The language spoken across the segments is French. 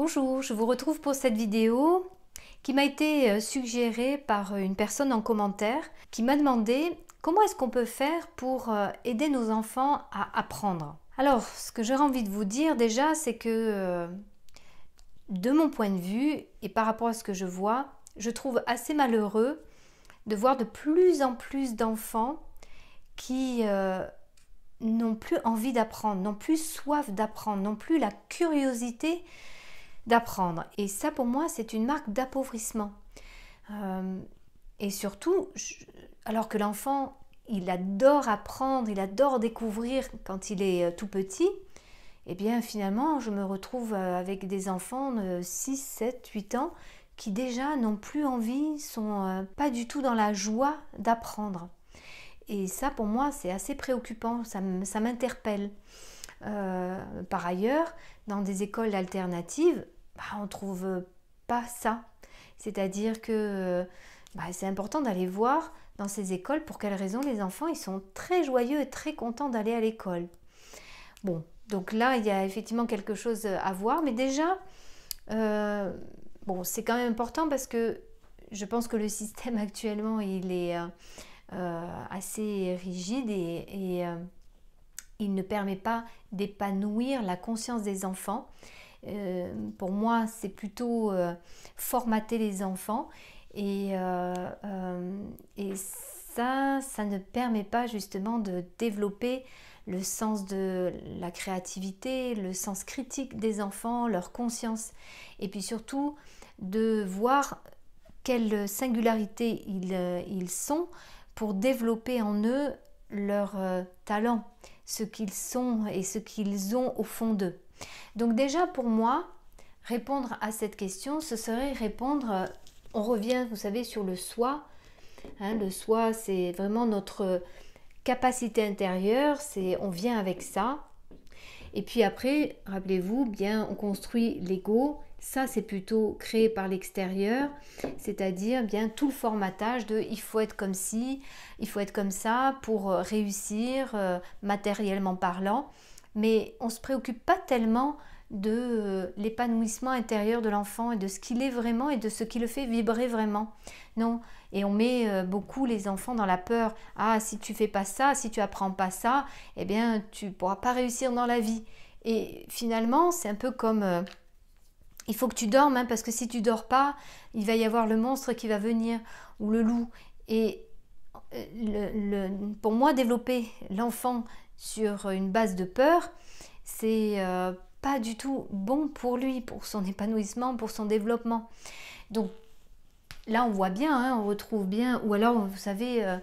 Bonjour, je vous retrouve pour cette vidéo qui m'a été suggérée par une personne en commentaire qui m'a demandé comment est-ce qu'on peut faire pour aider nos enfants à apprendre. Alors, ce que j'aurais envie de vous dire déjà, c'est que de mon point de vue et par rapport à ce que je vois, je trouve assez malheureux de voir de plus en plus d'enfants qui n'ont plus envie d'apprendre, n'ont plus soif d'apprendre, n'ont plus la curiosité d'apprendre. Et ça, pour moi, c'est une marque d'appauvrissement. Et surtout, alors que l'enfant, il adore apprendre, il adore découvrir quand il est tout petit, et bien finalement, je me retrouve avec des enfants de 6, 7, 8 ans qui déjà n'ont plus envie, sont pas du tout dans la joie d'apprendre. Et ça, pour moi, c'est assez préoccupant, ça m'interpelle. Par ailleurs, dans des écoles alternatives, on ne trouve pas ça. C'est-à-dire que c'est important d'aller voir dans ces écoles pour quelles raisons les enfants ils sont très joyeux et très contents d'aller à l'école. Bon, donc là, il y a effectivement quelque chose à voir, mais déjà, c'est quand même important parce que je pense que le système actuellement, il est assez rigide et il ne permet pas d'épanouir la conscience des enfants. Pour moi, c'est plutôt formater les enfants et ça ne permet pas justement de développer le sens de la créativité, le sens critique des enfants, leur conscience et puis surtout de voir quelle singularité ils sont pour développer en eux leur talent, ce qu'ils sont et ce qu'ils ont au fond d'eux. Donc déjà pour moi, répondre à cette question, ce serait répondre, on revient, vous savez, sur le soi. Le soi, c'est vraiment notre capacité intérieure, on vient avec ça. Et puis après, rappelez-vous, bien, on construit l'ego. Ça, c'est plutôt créé par l'extérieur, c'est-à-dire bien tout le formatage de il faut être comme ci, il faut être comme ça pour réussir matériellement parlant. Mais on ne se préoccupe pas tellement de l'épanouissement intérieur de l'enfant et de ce qu'il est vraiment et de ce qui le fait vibrer vraiment. Non, et on met beaucoup les enfants dans la peur. Ah, si tu fais pas ça, si tu apprends pas ça, eh bien tu pourras pas réussir dans la vie. Et finalement, c'est un peu comme il faut que tu dormes, parce que si tu dors pas, il va y avoir le monstre qui va venir ou le loup. Et pour moi, développer l'enfant sur une base de peur, c'est pas du tout bon pour lui, pour son épanouissement, pour son développement. Donc là, on voit bien, on retrouve bien, ou alors, vous savez,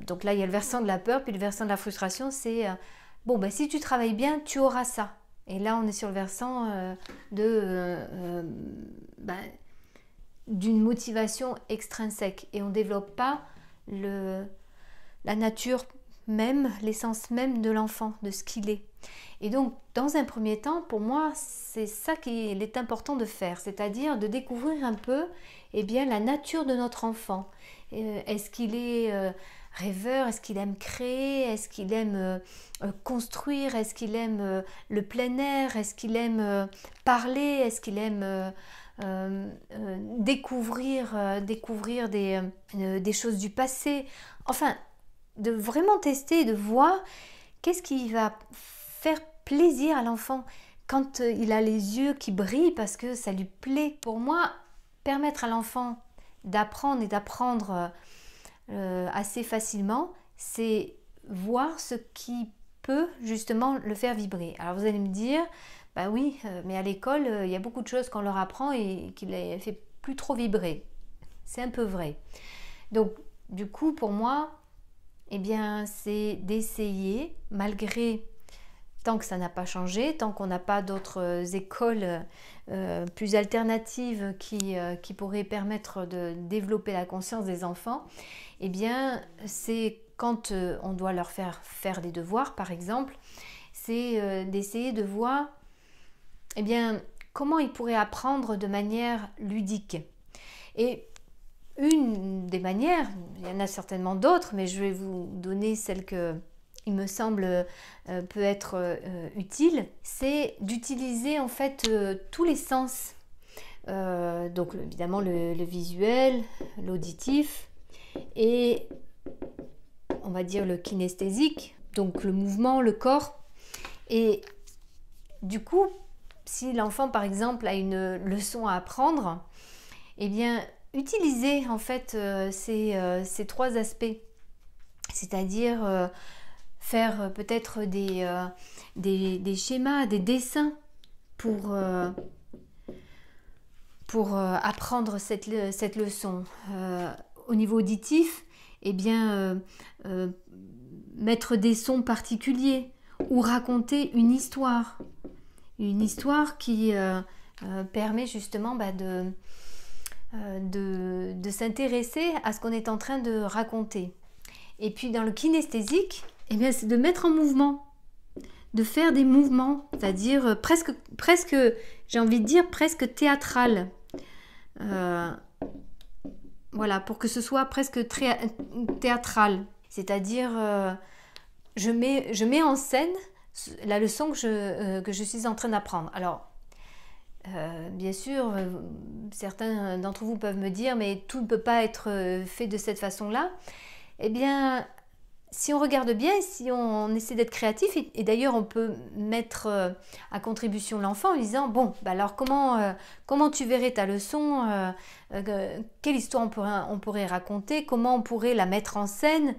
donc là, il y a le versant de la peur, puis le versant de la frustration, c'est si tu travailles bien, tu auras ça. Et là, on est sur le versant d'une motivation extrinsèque. Et on ne développe pas la nature même, l'essence même de l'enfant, de ce qu'il est. Et donc, dans un premier temps, pour moi, c'est ça qu'il est important de faire, c'est-à-dire de découvrir un peu la nature de notre enfant. Est-ce qu'il est rêveur? Est-ce qu'il aime créer? Est-ce qu'il aime construire? Est-ce qu'il aime le plein air? Est-ce qu'il aime parler? Est-ce qu'il aime découvrir des choses du passé? Enfin, de vraiment tester, de voir qu'est-ce qui va faire plaisir à l'enfant quand il a les yeux qui brillent parce que ça lui plaît. Pour moi, permettre à l'enfant d'apprendre et d'apprendre assez facilement, c'est voir ce qui peut justement le faire vibrer. Alors vous allez me dire, oui, mais à l'école, il y a beaucoup de choses qu'on leur apprend et qui les fait plus trop vibrer. C'est un peu vrai. Donc du coup, pour moi, c'est d'essayer, malgré, tant que ça n'a pas changé, tant qu'on n'a pas d'autres écoles plus alternatives qui pourraient permettre de développer la conscience des enfants, c'est quand on doit leur faire des devoirs, par exemple, c'est d'essayer de voir comment ils pourraient apprendre de manière ludique. Et une des manières, il y en a certainement d'autres, mais je vais vous donner celle que il me semble, peut être utile, c'est d'utiliser en fait tous les sens. Donc évidemment le visuel, l'auditif et on va dire le kinesthésique, donc le mouvement, le corps. Et du coup, si l'enfant par exemple a une leçon à apprendre, eh bien utiliser en fait ces trois aspects, c'est-à-dire faire peut-être des schémas, des dessins pour apprendre cette leçon. Au niveau auditif, eh bien, mettre des sons particuliers ou raconter une histoire qui permet justement de s'intéresser à ce qu'on est en train de raconter. Et puis dans le kinesthésique, eh bien, c'est de mettre en mouvement, de faire des mouvements, c'est-à-dire presque, j'ai envie de dire presque théâtral. Voilà, pour que ce soit presque théâtral. C'est-à-dire, je mets en scène la leçon que je suis en train d'apprendre. Alors, bien sûr, certains d'entre vous peuvent me dire, mais tout ne peut pas être fait de cette façon-là. Eh bien, si on regarde bien, si on essaie d'être créatif, et d'ailleurs on peut mettre à contribution l'enfant en lui disant, bon, bah alors comment tu verrais ta leçon, quelle histoire on pourrait raconter, comment on pourrait la mettre en scène.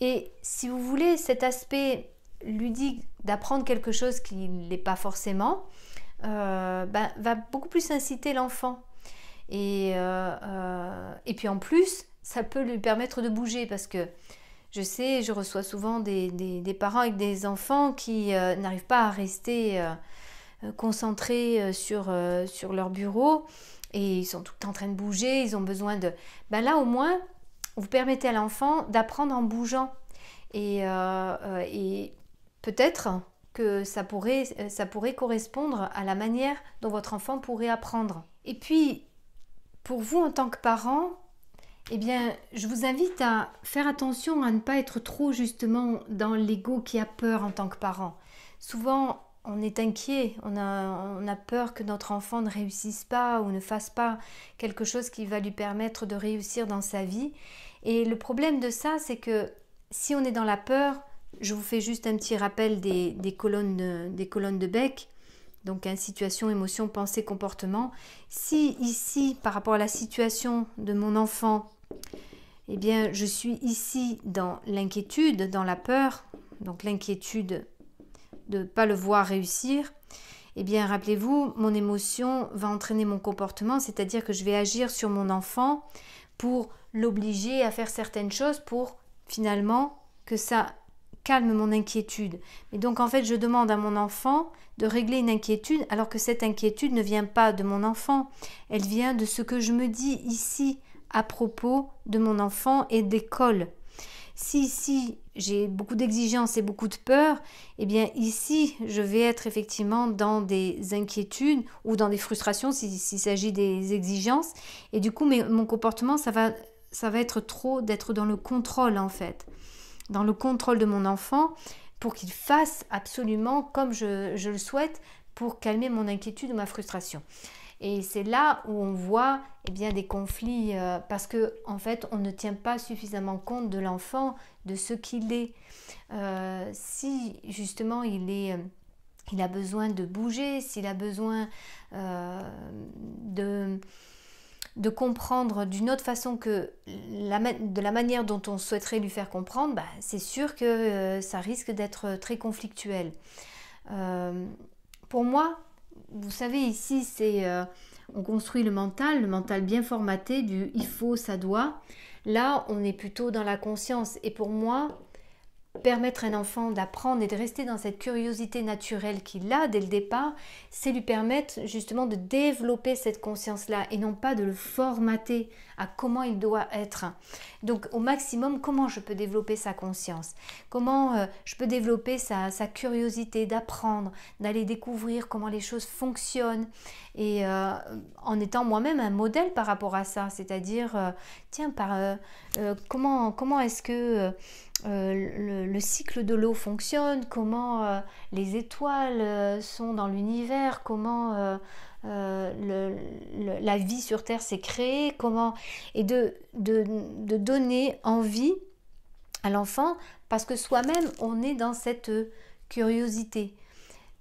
Et si vous voulez, cet aspect ludique d'apprendre quelque chose qui n'est pas forcément, va beaucoup plus inciter l'enfant. Et puis en plus, ça peut lui permettre de bouger parce que je reçois souvent des parents avec des enfants qui n'arrivent pas à rester concentrés sur leur bureau et ils sont tout le temps en train de bouger, ils ont besoin de... là au moins, vous permettez à l'enfant d'apprendre en bougeant et peut-être que ça pourrait correspondre à la manière dont votre enfant pourrait apprendre. Et puis, pour vous en tant que parent, eh bien, je vous invite à faire attention à ne pas être trop justement dans l'ego qui a peur en tant que parent. Souvent, on est inquiet, on a peur que notre enfant ne réussisse pas ou ne fasse pas quelque chose qui va lui permettre de réussir dans sa vie. Et le problème de ça, c'est que si on est dans la peur, je vous fais juste un petit rappel des colonnes de Beck. Donc, situation, émotion, pensée, comportement. Si ici, par rapport à la situation de mon enfant, eh bien, je suis ici dans l'inquiétude, dans la peur, donc l'inquiétude de ne pas le voir réussir, eh bien, rappelez-vous, mon émotion va entraîner mon comportement, c'est-à-dire que je vais agir sur mon enfant pour l'obliger à faire certaines choses pour finalement que ça calme mon inquiétude. Et donc, en fait, je demande à mon enfant de régler une inquiétude alors que cette inquiétude ne vient pas de mon enfant. Elle vient de ce que je me dis ici à propos de mon enfant et d'école. Si ici, j'ai beaucoup d'exigences et beaucoup de peur, eh bien ici, je vais être effectivement dans des inquiétudes ou dans des frustrations s'il s'agit des exigences. Et du coup, mon comportement, ça va être trop d'être dans le contrôle en fait. Dans le contrôle de mon enfant pour qu'il fasse absolument comme je le souhaite pour calmer mon inquiétude ou ma frustration. Et c'est là où on voit des conflits parce que en fait on ne tient pas suffisamment compte de l'enfant, de ce qu'il est. Si justement il a besoin de bouger, s'il a besoin de comprendre d'une autre façon que de la manière dont on souhaiterait lui faire comprendre, c'est sûr que ça risque d'être très conflictuel. Pour moi, vous savez, ici, on construit le mental bien formaté du « il faut, ça doit ». Là, on est plutôt dans la conscience. Et pour moi, permettre à un enfant d'apprendre et de rester dans cette curiosité naturelle qu'il a dès le départ, c'est lui permettre justement de développer cette conscience-là et non pas de le formater à comment il doit être. Donc au maximum, comment je peux développer sa conscience? Comment je peux développer sa curiosité d'apprendre, d'aller découvrir comment les choses fonctionnent et en étant moi-même un modèle par rapport à ça, c'est-à-dire comment est-ce que le cycle de l'eau fonctionne, comment les étoiles sont dans l'univers, comment la vie sur Terre s'est créée, et de donner envie à l'enfant, parce que soi-même, on est dans cette curiosité.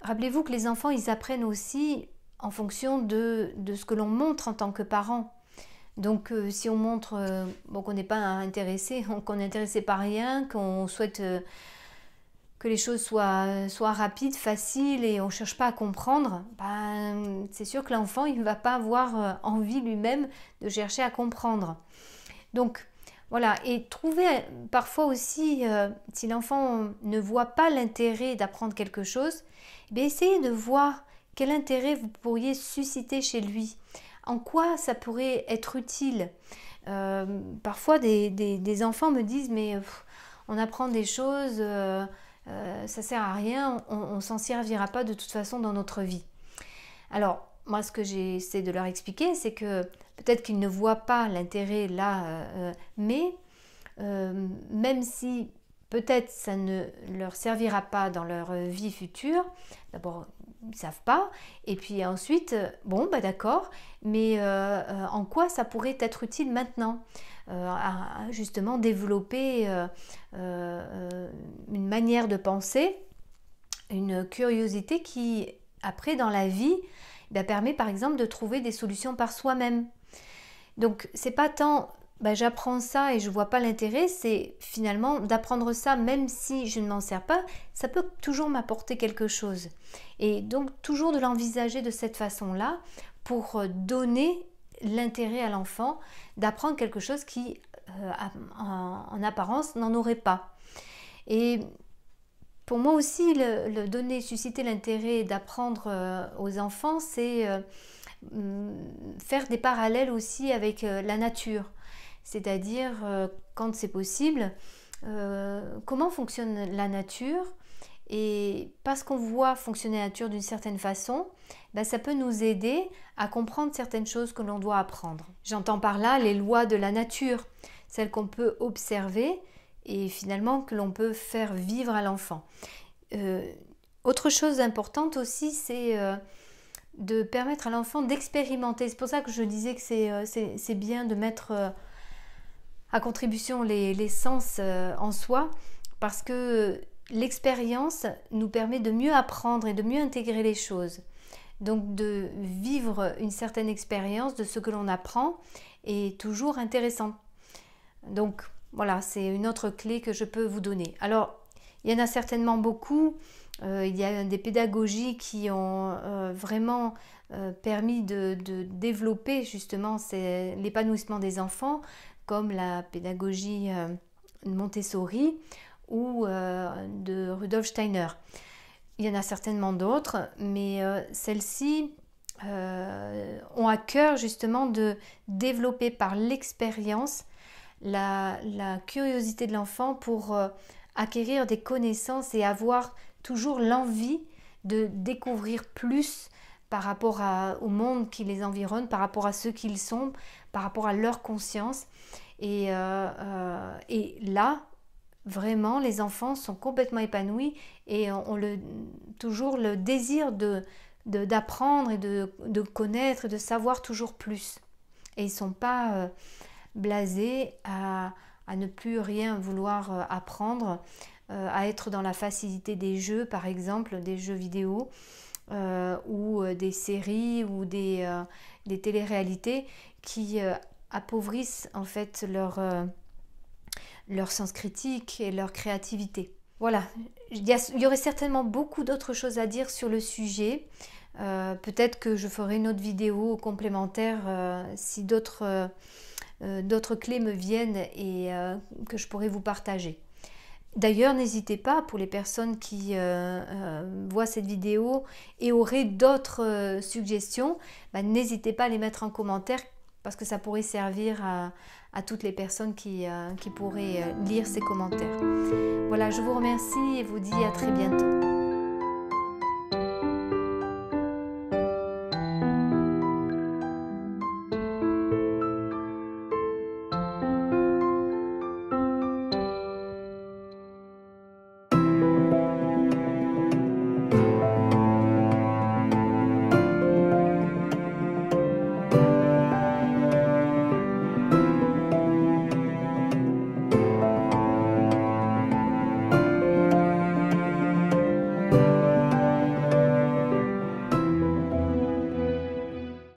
Rappelez-vous que les enfants, ils apprennent aussi en fonction de ce que l'on montre en tant que parent. Donc si on montre qu'on n'est pas intéressé, qu'on n'est intéressé par rien, qu'on souhaite que les choses soient rapides, faciles et on ne cherche pas à comprendre, c'est sûr que l'enfant il ne va pas avoir envie lui-même de chercher à comprendre. Donc voilà, et trouver parfois aussi, si l'enfant ne voit pas l'intérêt d'apprendre quelque chose, essayez de voir quel intérêt vous pourriez susciter chez lui. En quoi ça pourrait être utile. Parfois des enfants me disent mais on apprend des choses, ça sert à rien, on ne s'en servira pas de toute façon dans notre vie. Alors moi ce que j'essaie de leur expliquer c'est que peut-être qu'ils ne voient pas l'intérêt là, mais même si peut-être ça ne leur servira pas dans leur vie future, d'abord ils ne savent pas, et puis ensuite, bon d'accord, mais en quoi ça pourrait être utile maintenant à justement développer une manière de penser, une curiosité qui après dans la vie permet par exemple de trouver des solutions par soi-même. Donc c'est pas tant j'apprends ça et je vois pas l'intérêt, c'est finalement d'apprendre ça même si je ne m'en sers pas, ça peut toujours m'apporter quelque chose. Et donc toujours de l'envisager de cette façon-là pour donner l'intérêt à l'enfant d'apprendre quelque chose qui en apparence n'en aurait pas. Et pour moi aussi le donner, susciter l'intérêt d'apprendre aux enfants, c'est faire des parallèles aussi avec la nature. C'est-à-dire, quand c'est possible, comment fonctionne la nature, et parce qu'on voit fonctionner la nature d'une certaine façon, ça peut nous aider à comprendre certaines choses que l'on doit apprendre. J'entends par là les lois de la nature, celles qu'on peut observer et finalement que l'on peut faire vivre à l'enfant. Autre chose importante aussi, c'est de permettre à l'enfant d'expérimenter. C'est pour ça que je disais que c'est bien de mettre à contribution les sens en soi, parce que l'expérience nous permet de mieux apprendre et de mieux intégrer les choses. Donc de vivre une certaine expérience de ce que l'on apprend est toujours intéressant. Donc voilà, c'est une autre clé que je peux vous donner. Alors, il y en a certainement beaucoup. Il y a des pédagogies qui ont vraiment permis de développer justement l'épanouissement des enfants, comme la pédagogie Montessori ou de Rudolf Steiner. Il y en a certainement d'autres, mais celles-ci ont à cœur justement de développer par l'expérience la curiosité de l'enfant pour acquérir des connaissances et avoir toujours l'envie de découvrir plus par rapport au monde qui les environne, par rapport à ceux qu'ils sont, par rapport à leur conscience. Et là, vraiment, les enfants sont complètement épanouis et ont toujours le désir d'apprendre et de connaître, de savoir toujours plus. Et ils ne sont pas blasés à ne plus rien vouloir apprendre, à être dans la facilité des jeux, par exemple, des jeux vidéo, ou des séries ou des téléréalités qui appauvrissent en fait leur sens critique et leur créativité. Voilà, il y aurait certainement beaucoup d'autres choses à dire sur le sujet. Peut-être que je ferai une autre vidéo complémentaire si d'autres clés me viennent et que je pourrais vous partager. D'ailleurs, n'hésitez pas, pour les personnes qui voient cette vidéo et auraient d'autres suggestions, n'hésitez pas à les mettre en commentaire parce que ça pourrait servir à toutes les personnes qui pourraient lire ces commentaires. Voilà, je vous remercie et vous dis à très bientôt.